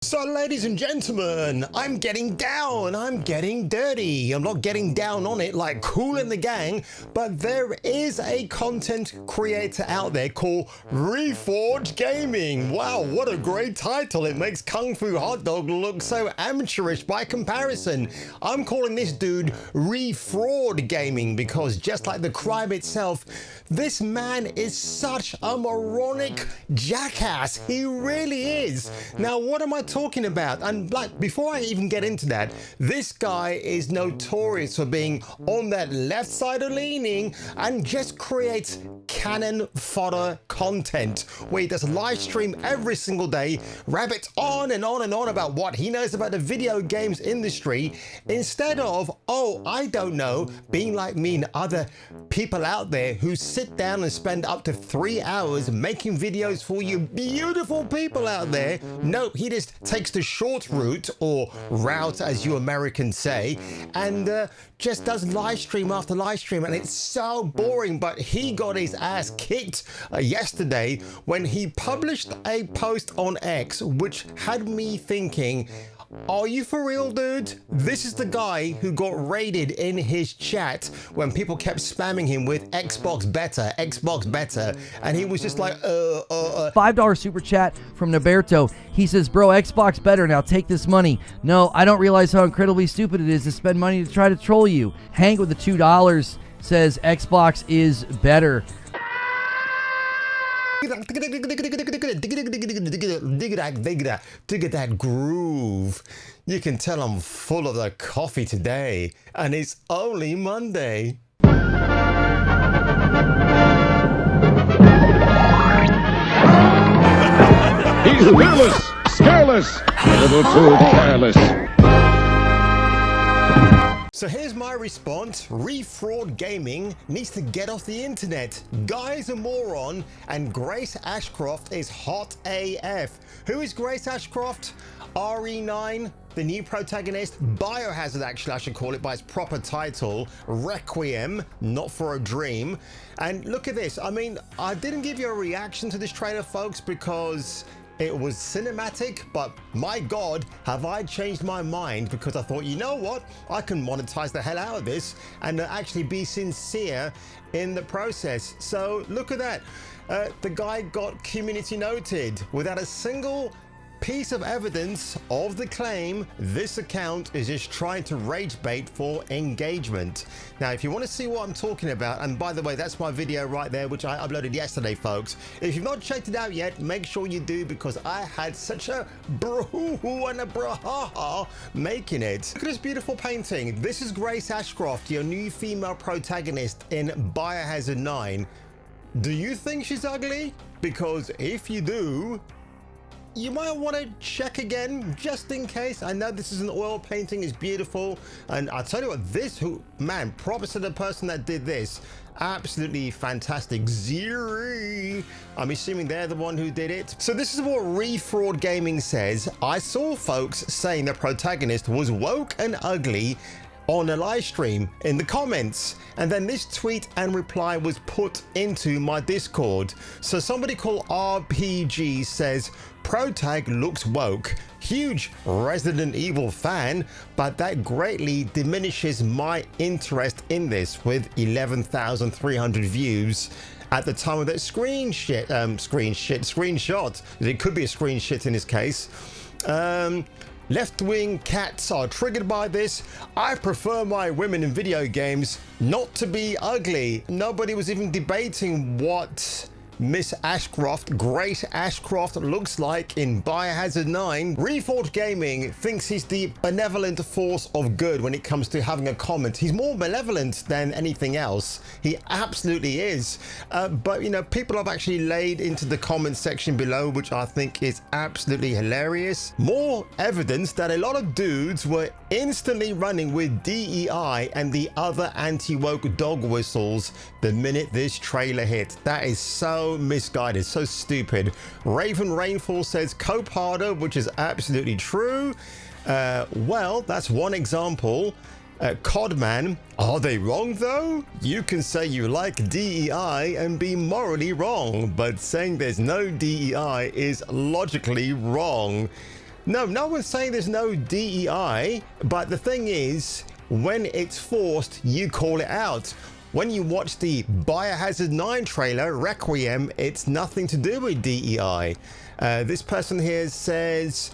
So ladies and gentlemen, I'm getting down, I'm getting dirty. I'm not getting down on it like Kool and the Gang, but there is a content creator out there called Reforged Gaming. Wow, what a great title. It makes Kung Fu Hot Dog look so amateurish by comparison. I'm calling this dude Refraud Gaming because just like the crime itself, this man is such a moronic jackass. He really is. Now, what am I talking about? And like, before I even get into that, this guy is notorious for being on that left side of leaning and just creates cannon fodder content where he does live stream every single day, rabbits on and on and on about what he knows about the video games industry, instead of, oh, I don't know, being like me and other people out there who sit down and spend up to 3 hours making videos for you beautiful people out there. No, he just takes the short route, or route as you Americans say, and just does live stream after live stream, and it's so boring. But he got his ass kicked yesterday when he published a post on X which had me thinking, are you for real, dude? This is the guy who got raided in his chat when people kept spamming him with Xbox better, and he was just like, $5 super chat from Naberto. He says, bro, Xbox better, now take this money. No, I don't realize how incredibly stupid it is to spend money to try to troll you. Hank with the $2 says Xbox is better. Dig that groove. You can tell I'm full of the coffee today, and it's only Monday. He's fearless, careless, a little too careless. So here's my response. Refraud Gaming needs to get off the internet. Guy's a moron, and Grace Ashcroft is hot AF. Who is Grace Ashcroft? RE9, the new protagonist. Biohazard, actually I should call it by its proper title. Requiem, not for a dream. And look at this. I mean, I didn't give you a reaction to this trailer, folks, because it was cinematic, but my God, have I changed my mind, because I thought, you know what? I can monetize the hell out of this and actually be sincere in the process. So look at that. The guy got community noted without a single piece of evidence of the claim. This account is just trying to rage bait for engagement. Now, if you want to see what I'm talking about, and by the way, that's my video right there, which I uploaded yesterday, folks. If you've not checked it out yet, make sure you do, because I had such a bro-hoo and a bro-ha-ha making it. Look at this beautiful painting. This is Grace Ashcroft, your new female protagonist in Biohazard 9. Do you think she's ugly? Because if you do, you might want to check again, just in case. I know this is an oil painting, it's beautiful, and I'll tell you what, this, man, props to the person that did this. Absolutely fantastic. Ziri, I'm assuming they're the one who did it. So this is what Refraud Gaming says. I saw folks saying the protagonist was woke and ugly on a live stream in the comments, and then this tweet and reply was put into my Discord. So somebody called RPG says, protag looks woke, huge Resident Evil fan, but that greatly diminishes my interest in this, with 11,300 views at the time of that screenshot. It could be a screenshot in this case. Left-wing cats are triggered by this. I prefer my women in video games not to be ugly. Nobody was even debating what Miss Ashcroft, Grace Ashcroft, looks like in Biohazard 9. Reforged Gaming thinks he's the benevolent force of good when it comes to having a comment. He's more malevolent than anything else. He absolutely is. But, you know, people have actually laid into the comment section below, which I think is absolutely hilarious. More evidence that a lot of dudes were instantly running with DEI and the other anti-woke dog whistles the minute this trailer hit. That is so misguided, so stupid. Raven Rainfall says cope harder, which is absolutely true. Well, that's one example. Codman, are they wrong though? You can say you like DEI and be morally wrong, but saying there's no DEI is logically wrong. No, no one's saying there's no DEI, but the thing is, when it's forced, you call it out. When you watch the Biohazard 9 trailer, Requiem, it's nothing to do with DEI. This person here says,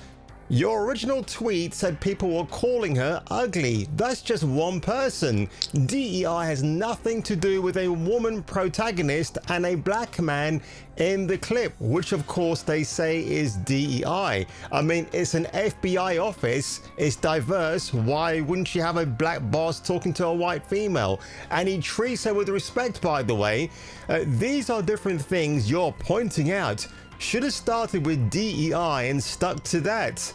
your original tweet said people were calling her ugly. That's just one person. DEI has nothing to do with a woman protagonist and a black man in the clip, which of course they say is DEI. I mean, it's an FBI office, it's diverse. Why wouldn't you have a black boss talking to a white female? And he treats her with respect, by the way. These are different things you're pointing out. Should have started with DEI and stuck to that.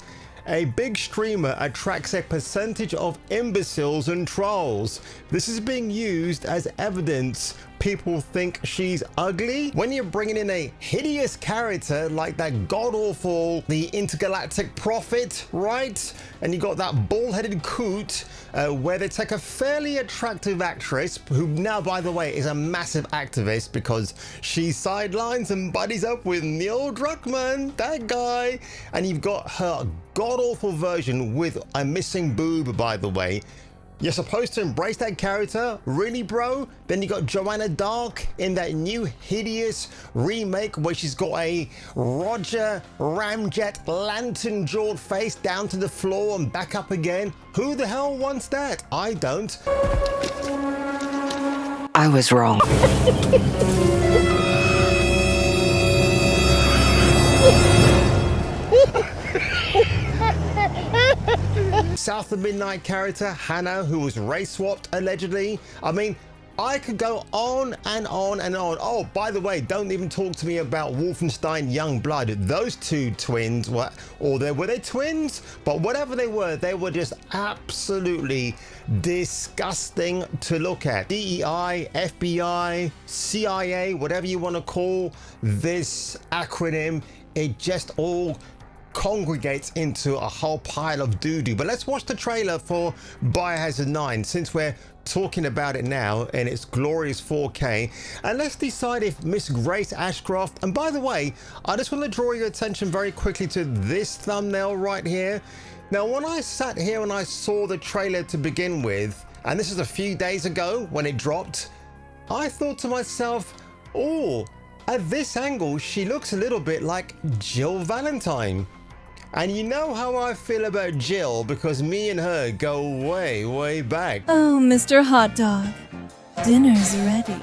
A big streamer attracts a percentage of imbeciles and trolls. This is being used as evidence. People think she's ugly. When you're bringing in a hideous character like that god-awful, the intergalactic prophet, right? And you got that bald-headed coot, where they take a fairly attractive actress, who now, by the way, is a massive activist because she sidelines and buddies up with Neil Druckmann, that guy. And you've got her god-awful version with a missing boob, by the way. You're supposed to embrace that character? Really, bro? Then you got Joanna Dark in that new hideous remake where she's got a Roger Ramjet lantern-jawed face down to the floor and back up again. Who the hell wants that? I don't. I was wrong. South of Midnight character Hannah, who was race swapped allegedly. I mean, I could go on and on and on. Oh, by the way, don't even talk to me about Wolfenstein Youngblood. Those two twins were, or were they twins? But whatever they were just absolutely disgusting to look at. DEI, FBI, CIA, whatever you want to call this acronym, it just all congregates into a whole pile of doo-doo. But let's watch the trailer for Biohazard 9 since we're talking about it now in its glorious 4K, and let's decide if Miss Grace Ashcroft, and by the way, I just want to draw your attention very quickly to this thumbnail right here. Now, when I sat here and I saw the trailer to begin with, and this is a few days ago when it dropped, I thought to myself, oh, at this angle she looks a little bit like Jill Valentine. And you know how I feel about Jill because me and her go way, way back. Oh, Mr. Hot Dog, dinner's ready.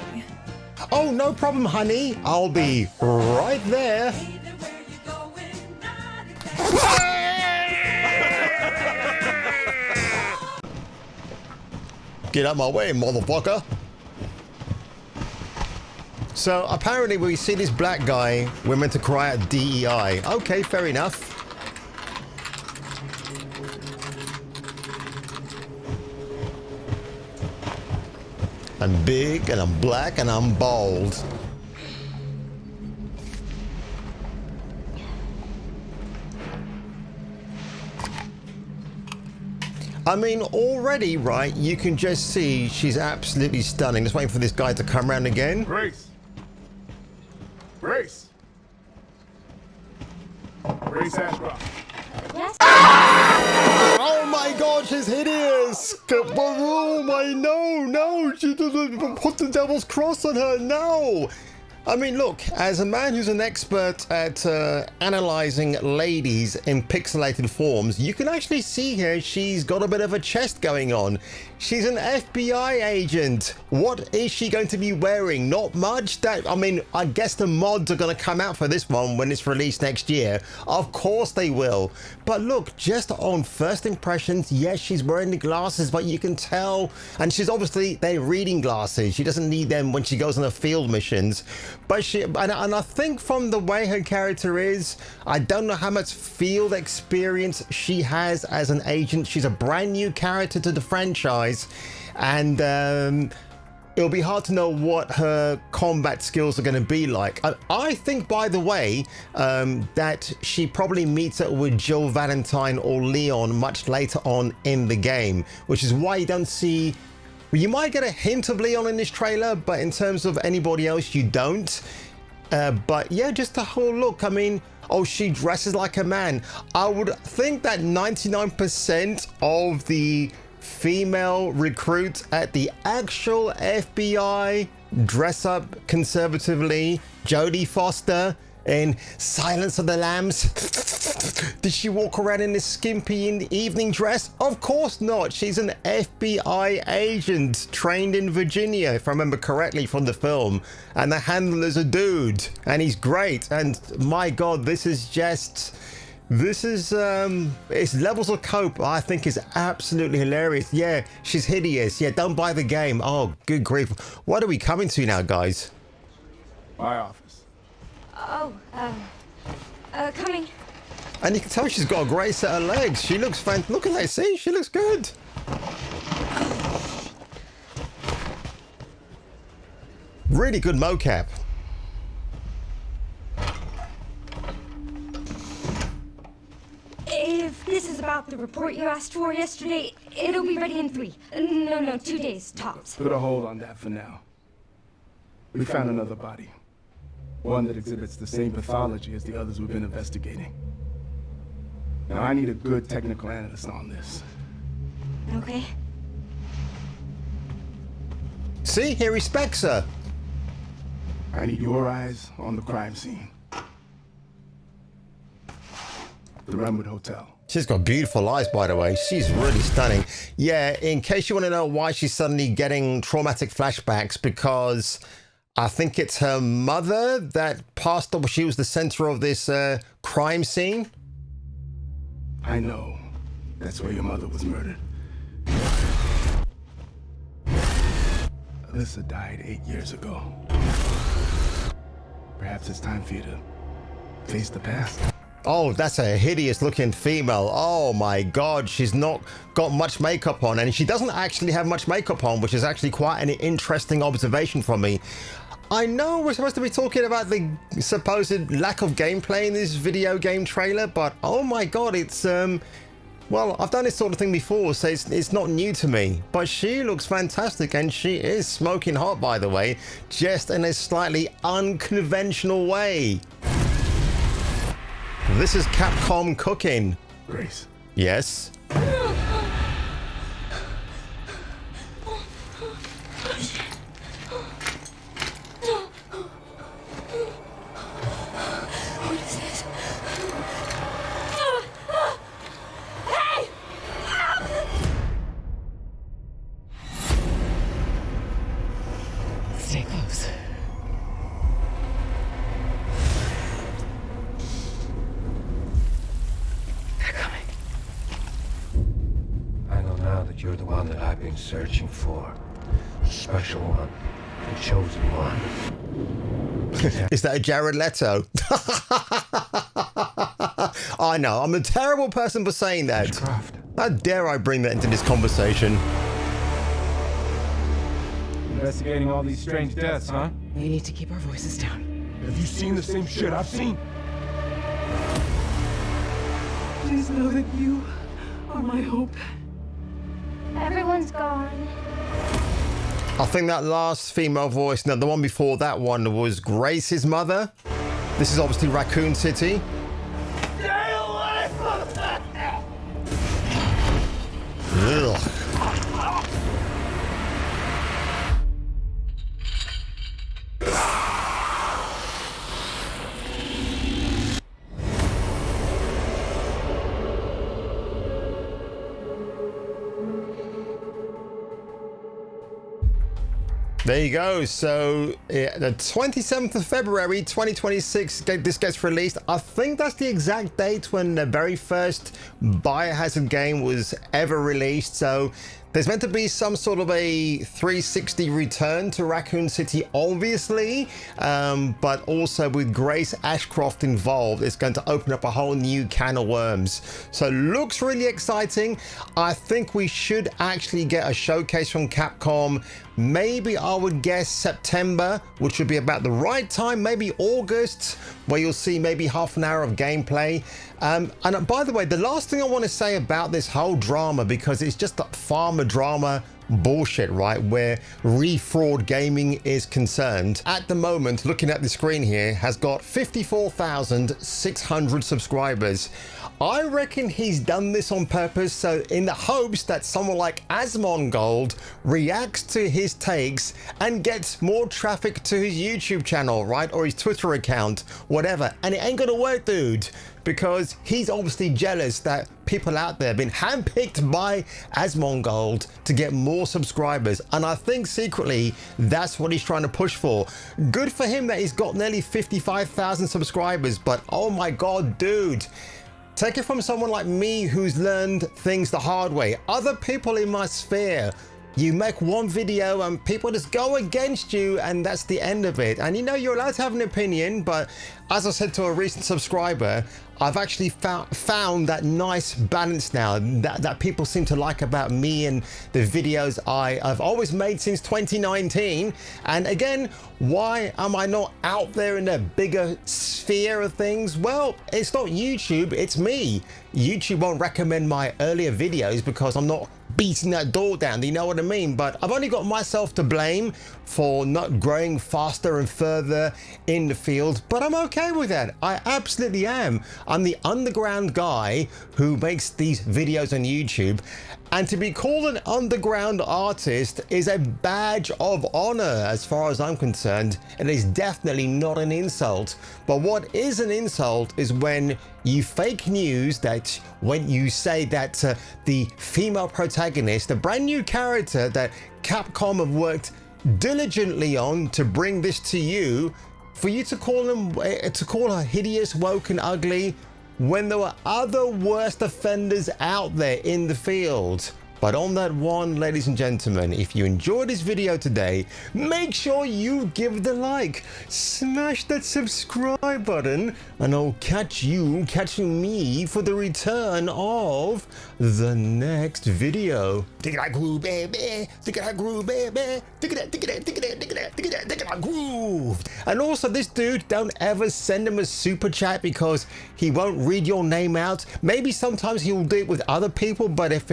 Oh, no problem, honey. I'll be right there. Get out my way, motherfucker. So apparently we see this black guy, we're meant to cry out DEI. Okay, fair enough. I'm big and I'm black and I'm bald. I mean, already, right, you can just see she's absolutely stunning. Just waiting for this guy to come around again. Grace. Grace. Grace Ashcroft. Oh my god, she's hideous! Oh my, no, she doesn't put the devil's cross on her, no! I mean, look, as a man who's an expert at analyzing ladies in pixelated forms, you can actually see here she's got a bit of a chest going on. She's an FBI agent. What is she going to be wearing? Not much. I mean, I guess the mods are going to come out for this one when it's released next year. Of course they will. But look, just on first impressions, yes, she's wearing the glasses, but you can tell, and she's obviously, they're reading glasses. She doesn't need them when she goes on her field missions. But and I think from the way her character is, I don't know how much field experience she has as an agent. She's a brand new character to the franchise, and it'll be hard to know what her combat skills are going to be like. I think, by the way, that she probably meets up with Jill Valentine or Leon much later on in the game, which is why you don't see... Well, you might get a hint of Leon in this trailer, but in terms of anybody else, you don't. But yeah, just the whole look. I mean, oh, she dresses like a man. I would think that 99% of the female recruits at the actual FBI dress up conservatively. Jodie Foster in Silence of the Lambs. Did she walk around in this skimpy evening dress? Of course not. She's an FBI agent trained in Virginia, if I remember correctly from the film. And the handler's a dude, and he's great. And my God, this is it's levels of cope I think is absolutely hilarious. Yeah, she's hideous. Yeah, don't buy the game. Oh, good grief. What are we coming to now, guys? My office. Oh, coming. And you can tell she's got a great set of legs. She looks fantastic. Look at that, see? She looks good. Really good mocap. If this is about the report you asked for yesterday, it'll be ready in 3. No, 2 days, tops. Put a hold on that for now. We found another body. One that exhibits the same pathology as the others we've been investigating. Now, I need a good technical analyst on this. Okay. See, he respects her. I need your eyes on the crime scene. The Redwood Hotel. She's got beautiful eyes, by the way. She's really stunning. Yeah, in case you want to know why she's suddenly getting traumatic flashbacks, because I think it's her mother that passed up. She was the center of this crime scene. I know. That's where your mother was murdered. Alyssa died 8 years ago. Perhaps it's time for you to face the past. Oh, that's a hideous looking female. Oh my God, she's not got much makeup on, and she doesn't actually have much makeup on, which is actually quite an interesting observation from me. I know we're supposed to be talking about the supposed lack of gameplay in this video game trailer, but oh my God, it's well, I've done this sort of thing before, so it's not new to me. But she looks fantastic, and she is smoking hot, by the way, just in a slightly unconventional way. This is Capcom cooking. Grace. Yes. What is this? Hey! Stay close. I know now that you're the one that I've been searching for. The special one. The chosen one. Is that a Jared Leto? I know, I'm a terrible person for saying that. Craft. How dare I bring that into this conversation? Investigating all these strange deaths, huh? We need to keep our voices down. Have you seen the same shit I've seen? Please know that you are my hope. Everyone's gone. I think that last female voice, no, the one before that one was Grace's mother. This is obviously Raccoon City. Stay away from that! Ugh. There you go. So the 27th of February 2026 this gets released. I think that's the exact date when the very first Biohazard game was ever released. So there's meant to be some sort of a 360 return to Raccoon City, obviously, but also with Grace Ashcroft involved, it's going to open up a whole new can of worms. So looks really exciting. I think we should actually get a showcase from Capcom. Maybe I would guess September, which would be about the right time, maybe August, where you'll see maybe half an hour of gameplay. And by the way, the last thing I want to say about this whole drama, because it's just a farmer drama bullshit, right, where Refraud Gaming is concerned, at the moment, looking at the screen here, has got 54,600 subscribers. I reckon he's done this on purpose, so in the hopes that someone like Asmongold reacts to his takes and gets more traffic to his YouTube channel, right, or his Twitter account, whatever. And it ain't gonna work, dude, because he's obviously jealous that people out there have been handpicked by Asmongold to get more subscribers, and I think secretly that's what he's trying to push for. Good for him that he's got nearly 55,000 subscribers, but oh my god, dude, take it from someone like me who's learned things the hard way. Other people in my sphere, you make one video and people just go against you, and that's the end of it. And you know, you're allowed to have an opinion, but as I said to a recent subscriber, I've actually found that nice balance now that people seem to like about me and the videos I've always made since 2019. And again, why am I not out there in a bigger sphere of things? Well, it's not YouTube, it's me. YouTube won't recommend my earlier videos because I'm not beating that door down, do you know what I mean? But I've only got myself to blame for not growing faster and further in the field, but I'm okay with that. I absolutely am. I'm the underground guy who makes these videos on YouTube, and to be called an underground artist is a badge of honor as far as I'm concerned. It is definitely not an insult. But what is an insult is when you fake news, that when you say that the female protagonist, the brand new character that Capcom have worked diligently on to bring this to you, for you to call her hideous, woke and ugly, when there were other worst offenders out there in the field. But on that one, ladies and gentlemen, if you enjoyed this video today, make sure you give the like, smash that subscribe button, and I'll catching me for the return of the next video. Dig that groove, baby. Dig that groove, baby. Dig that groove. And also, this dude, don't ever send him a super chat because he won't read your name out. Maybe sometimes he'll do it with other people, but if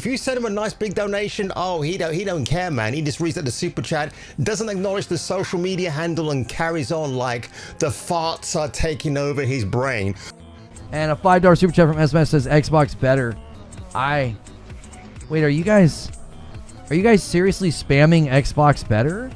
you send him a nice big donation, oh, he don't care, man. He just reads at the super chat, doesn't acknowledge the social media handle, and carries on like the farts are taking over his brain. And a $5 super chat from SMS says Xbox better. Wait, are you guys seriously spamming Xbox better?